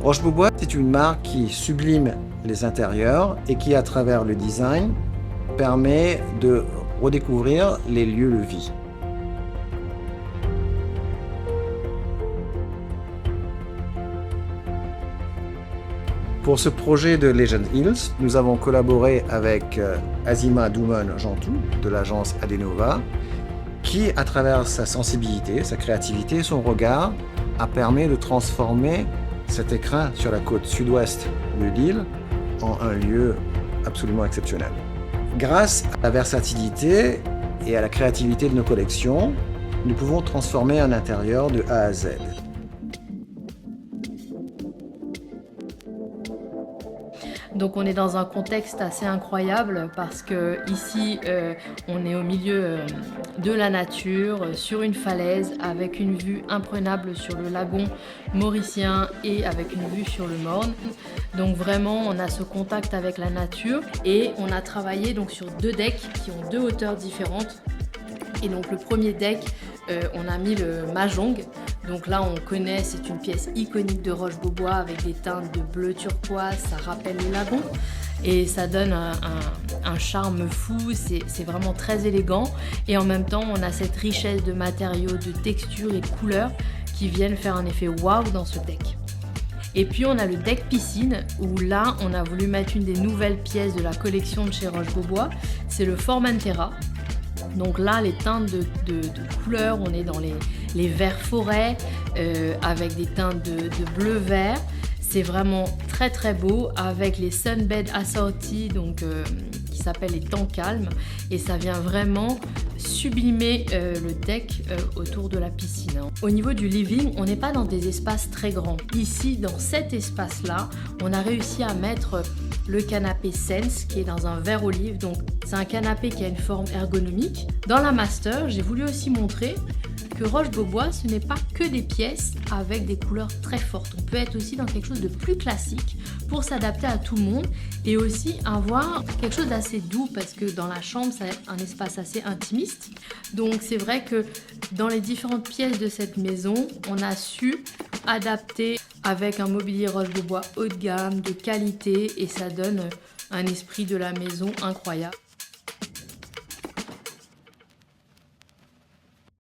Roche-Beaubois, c'est une marque qui sublime les intérieurs et qui, à travers le design, permet de redécouvrir les lieux de vie. Pour ce projet de Legend Hills, nous avons collaboré avec Azima Douman-Jantou de l'agence Adenova, qui, à travers sa sensibilité, sa créativité, son regard, a permis de transformer cet écrin sur la côte sud-ouest de l'île en un lieu absolument exceptionnel. Grâce à la versatilité et à la créativité de nos collections, nous pouvons transformer un intérieur de A à Z. Donc on est dans un contexte assez incroyable parce que ici on est au milieu de la nature, sur une falaise, avec une vue imprenable sur le lagon mauricien et avec une vue sur le Morne. Donc vraiment on a ce contact avec la nature et on a travaillé donc sur 2 decks qui ont 2 hauteurs différentes. Et donc le premier deck, on a mis le Mahjong. Donc là on connaît, c'est une pièce iconique de Roche-Beaubois avec des teintes de bleu turquoise, ça rappelle le lagon. Et ça donne un charme fou, c'est vraiment très élégant. Et en même temps on a cette richesse de matériaux, de textures et de couleurs qui viennent faire un effet waouh dans ce deck. Et puis on a le deck piscine où là on a voulu mettre une des nouvelles pièces de la collection de chez Roche-Beaubois, c'est le Formentera. Donc là, les teintes de couleurs, on est dans les verts forêt avec des teintes de bleu-vert. C'est vraiment très très beau avec les sunbed assortis donc, qui s'appellent les temps calmes. Et ça vient vraiment sublimer le deck autour de la piscine. Au niveau du living, on n'est pas dans des espaces très grands. Ici, dans cet espace-là, on a réussi à mettre le canapé Sense qui est dans un vert olive. Donc c'est un canapé qui a une forme ergonomique. Dans la master, j'ai voulu aussi montrer que Roche-Beaubois, ce n'est pas que des pièces avec des couleurs très fortes. On peut être aussi dans quelque chose de plus classique pour s'adapter à tout le monde et aussi avoir quelque chose d'assez doux parce que dans la chambre, c'est un espace assez intimiste. Donc c'est vrai que dans les différentes pièces de cette maison, on a su adapter avec un mobilier Roche-Beaubois haut de gamme, de qualité et ça donne un esprit de la maison incroyable.